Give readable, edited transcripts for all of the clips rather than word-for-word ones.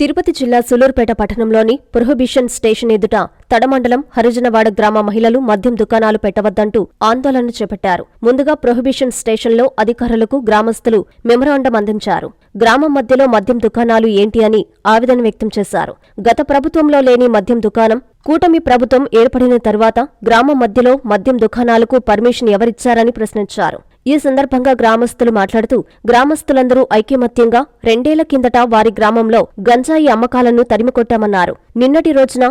తిరుపతి జిల్లా సూలూరుపేట పట్టణంలోని prohibition station ఎదుట తడమండలం హరిజనవాడ గ్రామ మహిళలు మద్యం దుకాణాలు పెట్టవద్దంటూ ఆందోళన చేపట్టారు. ముందుగా ప్రొహిబిషన్ స్టేషన్లో అధికారులకు గ్రామస్తులు మెమరాండం అందించారు. గ్రామం మధ్యలో మద్యం దుకాణాలు ఏంటి అని ఆవేదన వ్యక్తం చేశారు. గత ప్రభుత్వంలో లేని మద్యం దుకాణం కూటమి ప్రభుత్వం ఏర్పడిన తరువాత గ్రామం మధ్యలో మద్యం దుకాణాలకు పర్మిషన్ ఎవరిచ్చారని ప్రశ్నించారు. ఈ సందర్భంగా గ్రామస్తులు మాట్లాడుతూ గ్రామస్తులందరూ ఐకమత్యంగా 2 ఏళ్ల కిందట వారి గ్రామంలో గంజాయి అమ్మకాలను తరిమికొట్టామన్నారు. నిన్నటి రోజున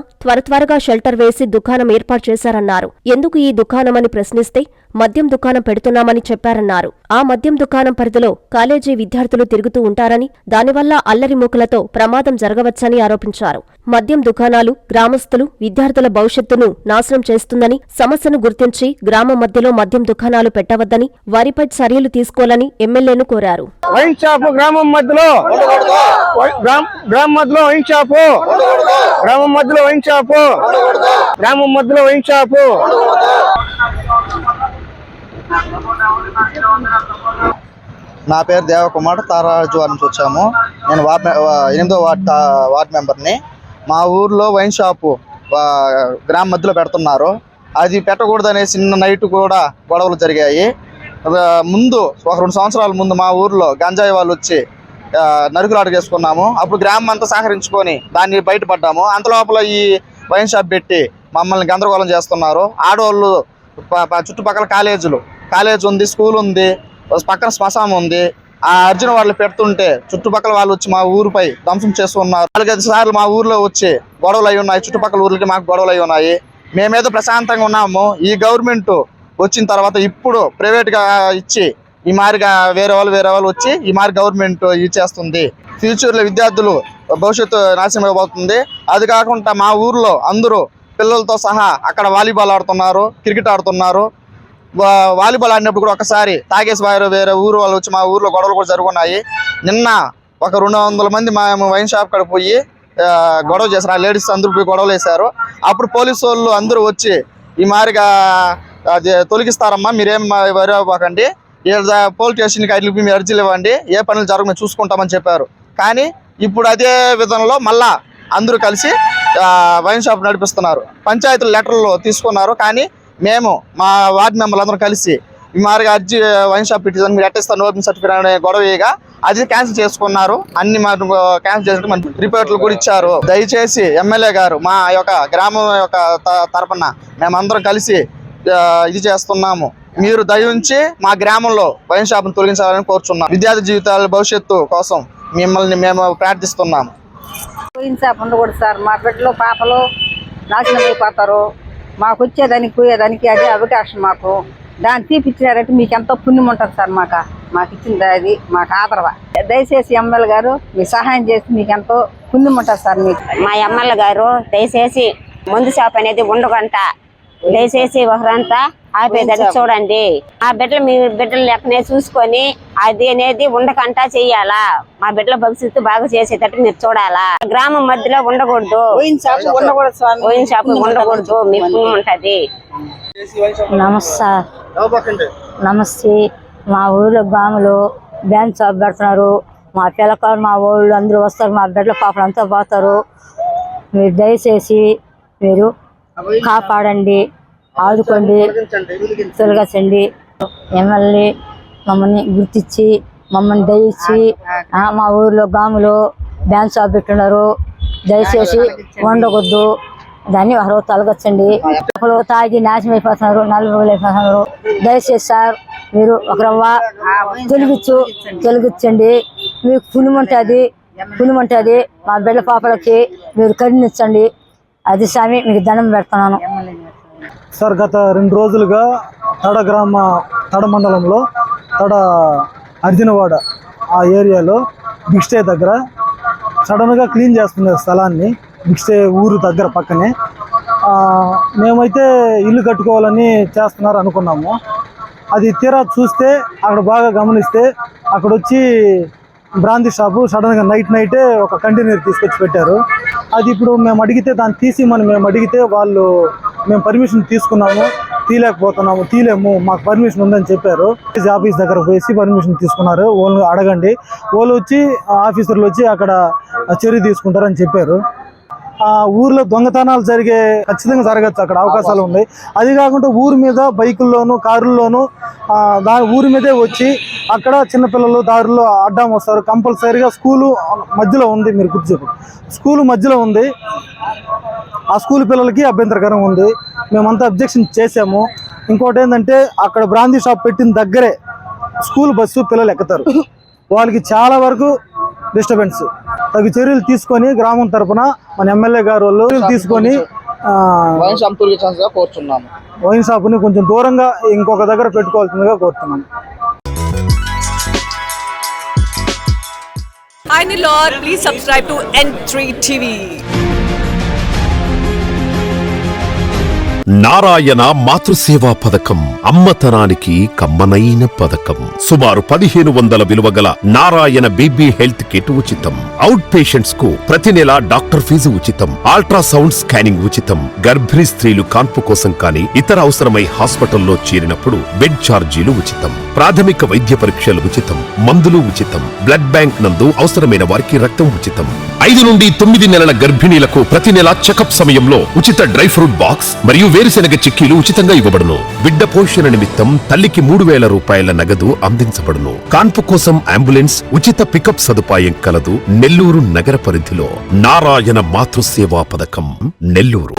త్వరగా షెల్టర్ వేసి దుకాణం ఏర్పాటు చేశారన్నారు. ఎందుకు ఈ దుకాణమని ప్రశ్నిస్తే మద్యం దుకాణం పెడుతున్నామని చెప్పారన్నారు. ఆ మద్యం దుకాణం పరిధిలో కాలేజీ విద్యార్థులు తిరుగుతూ ఉంటారని, దానివల్ల అల్లరి మూకలతో ప్రమాదం జరగవచ్చని ఆరోపించారు. మద్యం దుకాణాలు గ్రామస్తులు విద్యార్థుల భవిష్యత్తును నాశనం చేస్తుందని, సమస్యను గుర్తించి గ్రామం మధ్యలో మద్యం దుకాణాలు పెట్టవద్దని, వారిపై చర్యలు తీసుకోవాలని ఎమ్మెల్యేను కోరారు. గ్రామం మధ్యలో వైన్ షాపు నా పేరు దేవకుమార్, తారాజు నుంచి వచ్చాము. నేను 8వ వార్డ్ మెంబర్ని. మా ఊర్లో వైన్ షాపు గ్రామ మధ్యలో పెడుతున్నారు. అది పెట్టకూడదనేసి నిన్న నైట్ కూడా గొడవలు జరిగాయి. ముందు ఒక 2 సంవత్సరాల ముందు మా ఊర్లో గంజాయి వాళ్ళు వచ్చి నరుకులాట చేసుకున్నాము. అప్పుడు గ్రామం అంతా సహకరించుకొని దాన్ని బయటపడ్డాము. అంతలోపల ఈ వైన్ షాప్ పెట్టి మమ్మల్ని గందరగోళం చేస్తున్నారు. ఆడవాళ్ళు చుట్టుపక్కల కాలేజ్ ఉంది, స్కూల్ ఉంది, పక్కన శ్మశానం ఉంది. ఆ అర్జున వాళ్ళు పెడుతుంటే చుట్టుపక్కల వాళ్ళు వచ్చి మా ఊరిపై ధ్వంసం చేస్తున్నారు. 4-5 సార్లు మా ఊర్లో వచ్చి గొడవలు అయి ఉన్నాయి. చుట్టుపక్కల ఊర్లకి మాకు గొడవలు అయి ఉన్నాయి. మేమేదో ప్రశాంతంగా ఉన్నాము. ఈ గవర్నమెంట్ వచ్చిన తర్వాత ఇప్పుడు ప్రైవేట్గా ఇచ్చి ఈ మారిగా వేరే వాళ్ళు వచ్చి ఈ మారి గవర్నమెంట్ ఇచ్చేస్తుంది. ఫ్యూచర్లో విద్యార్థులు భవిష్యత్తు నాశనం అయిపోతుంది. అది కాకుండా మా ఊర్లో అందరూ పిల్లలతో సహా అక్కడ వాలీబాల్ ఆడుతున్నారు, క్రికెట్ ఆడుతున్నారు. వాలీబాల్ ఆడినప్పుడు కూడా ఒకసారి తాగేసి వేరే ఊరు వాళ్ళు వచ్చి మా ఊర్లో గొడవలు కూడా జరుగున్నాయి. నిన్న ఒక 200 మంది మా వైన్ షాప్ కాడ పోయి గొడవ చేశారు. ఆ లేడీస్ అందరూ పోయి గొడవలు వేశారు. అప్పుడు పోలీసు వాళ్ళు అందరూ వచ్చి ఈ మారిగా తొలగిస్తారమ్మా, మీరేం వరి అవ్వకండి, పోలీస్ స్టేషన్కి అడిగి మీరు అర్జీలు ఇవ్వండి, ఏ పనులు జరగ చూసుకుంటామని చెప్పారు. కానీ ఇప్పుడు అదే విధంలో మళ్ళా అందరూ కలిసి వైన్ షాప్ నడిపిస్తున్నారు. పంచాయతీల లెటర్లు తీసుకున్నారు. కానీ మేము మా వార్డు మెంబర్లు అందరం కలిసి ఈ మారిగా అర్జీ వైన్ షాప్ పెట్టిందని మీరు ఎట్టిస్తాను ఓపెన్ సర్టిఫికేట్ అనే గొడవగా అది క్యాన్సిల్ చేసుకున్నారు. అన్ని క్యాన్సిల్ చేసుకుని మన రిపోర్ట్లు కూడా ఇచ్చారు. దయచేసి ఎమ్మెల్యే గారు మా యొక్క గ్రామం యొక్క తరపున మేమందరం కలిసి ఇది చేస్తున్నాము. మీరు దయించి మా గ్రామంలో వైన్ షాప్ను తొలగించాలని కోరుచున్నాం. విద్యార్థి జీవితాల భవిష్యత్తు కోసం మిమ్మల్ని మేము ప్రార్థిస్తున్నాము. వైన్ షాప్ ఉండకూడదు సార్. మా బిడ్డలు పాపలు నాశనం అయిపోతారు. మాకు వచ్చేదానికి పోయేదానికి అదే అవకాశం. మాకు దాన్ని తీపిచ్చినారంటే మీకు ఎంతో పుణ్యం ఉంటుంది సార్. మాకు ఇచ్చింది అది మాకు ఆదరవ. దయచేసి ఎమ్మెల్యే గారు మీకు సహాయం చేసి మీకు ఎంతో పుణ్యం ఉంటుంది సార్. మీకు మా ఎమ్మెల్యే గారు దయచేసి మందు షాప్ అనేది ఉండకంట, దయచేసి ఒకరంతా ఆపేదని చూడండి. ఆ బిడ్డలు మీ బిడ్డలు లెక్కనే చూసుకొని అది అనేది ఉండకంటా చెయ్యాలా. మా బిడ్డల భవిష్యత్తు బాగా చేసేటట్టు మీరు చూడాలా. గ్రామం మధ్యలో ఉండకూడదు, వైన్ షాప్ ఉండకూడదు, మీకు పుణ్యం ఉంటది. నమస్తే. మా ఊర్లో గ్రామంలో బ్యాంక్ షాప్ పెడుతున్నారు. మా పిల్లకాయలు మా ఊళ్ళో అందరూ వస్తారు. మా బిడ్డల పాపలు అంతా పోతారు. మీరు దయచేసి మీరు కాపాడండి, ఆదుకోండి, తొలగించండి. ఎమ్మెల్యే మమ్మల్ని గుర్తించి మమ్మల్ని దయచి మా ఊర్లో గ్రామంలో బ్యాంక్ షాప్ పెట్టున్నారు. దయచేసి ఉండకూడదు, దాన్ని ఒకరోజు తొలగించండి. ఒకరు తాగి నాశనం అయిపోతున్నారు, 4 రోజులు అయిపోతున్నారు. దయచేసి సార్ మీరు ఒక రవ్వ తొలగించండి. మీకు పుణ్యం ఉంటుంది. మా బిడ్డ పాపలకి మీరు కరుణించండి. అది స్వామి మీకు దండం పెడుతున్నాను సార్. గత 2 రోజులుగా తడ మండలంలో అర్జునవాడ ఆ ఏరియాలో బిగ్ స్టే దగ్గర సడన్గా క్లీన్ చేస్తున్నారు స్థలాన్ని. బిగ్ స్టే ఊరు దగ్గర పక్కనే. మేమైతే ఇల్లు కట్టుకోవాలని చేస్తున్నారు అనుకున్నాము. అది తీరా చూస్తే అక్కడ బాగా గమనిస్తే అక్కడ వచ్చి బ్రాందీ షాపు సడన్గా నైటే ఒక కంటైనర్ తీసుకొచ్చి పెట్టారు. అది ఇప్పుడు మేము అడిగితే దాన్ని తీసి మేము అడిగితే వాళ్ళు మేము పర్మిషన్ తీసుకున్నాము, తీలేము, మాకు పర్మిషన్ ఉందని చెప్పారు. ఆఫీస్ దగ్గర పోయి పర్మిషన్ తీసుకున్నారు. వాళ్ళు అడగండి, వాళ్ళు వచ్చి ఆఫీసర్లు వచ్చి అక్కడ చర్య తీసుకుంటారని చెప్పారు. ఊర్లో దొంగతనాలు ఖచ్చితంగా జరగచ్చు, అక్కడ అవకాశాలు ఉన్నాయి. అది కాకుండా ఊరి మీద బైకుల్లోనూ కారుల్లోనూ ఊరి మీదే వచ్చి అక్కడ చిన్నపిల్లలు దారుల్లో అడ్డం వస్తారు. కంపల్సరీగా స్కూలు మధ్యలో ఉంది, మీరు గుర్తు స్కూలు మధ్యలో ఉంది. ఆ స్కూల్ పిల్లలకి అభ్యంతరకరం ఉంది. మేమంతా అబ్జెక్షన్ చేసాము. ఇంకోటి ఏంటంటే అక్కడ బ్రాందీ షాప్ పెట్టిన దగ్గరే స్కూల్ బస్సు పిల్లలు ఎక్కుతారు. వాళ్ళకి చాలా వరకు డిస్టర్బెన్స్. తగు చర్యలు తీసుకొని గ్రామం తరఫున మన ఎమ్మెల్యే గారు వాళ్ళు తీసుకొని వైన్ షాప్ని కొంచెం దూరంగా ఇంకొక దగ్గర పెట్టుకోవాల్సిందిగా కోరుతున్నాను. Hi Nilor, please subscribe to N3 TV. Narayana మాతృసేవా పథకం అమ్మతనానికి కమ్మనైన పథకం. సుమారు 1500 విలువగల నారాయణ బీబీ హెల్త్ కిట్ ఉచితం. అవుట్ పేషెంట్స్ కు ప్రతి నెల డాక్టర్ ఫీజు ఉచితం. అల్ట్రాసౌండ్ స్కానింగ్ ఉచితం. గర్భిణీ స్త్రీలు కాన్పు కోసం కానీ ఇతర అవసరమై హాస్పిటల్లో చేరినప్పుడు బెడ్ ఛార్జీలు ఉచితం. ప్రాథమిక వైద్య పరీక్షలు ఉచితం. మందులు ఉచితం. బ్లడ్ బ్యాంక్ నందు అవసరమైన వారికి రక్తం ఉచితం. 5 నుండి 9 నెలల గర్భిణీలకు ప్రతి నెల చెకప్ సమయంలో ఉచిత డ్రై ఫ్రూట్ బాక్స్ మరియు వేరుశెనగ చిక్కీలు ఉచితంగా ఇవ్వబడును. బిడ్డ పోషణ నిమిత్తం తల్లికి 3000 రూపాయల నగదు అందించబడును. కాన్పు కోసం అంబులెన్స్ ఉచిత పికప్ సదుపాయం కలదు. నెల్లూరు నగర పరిధిలో నారాయణ మాతృసేవా పథకం, నెల్లూరు.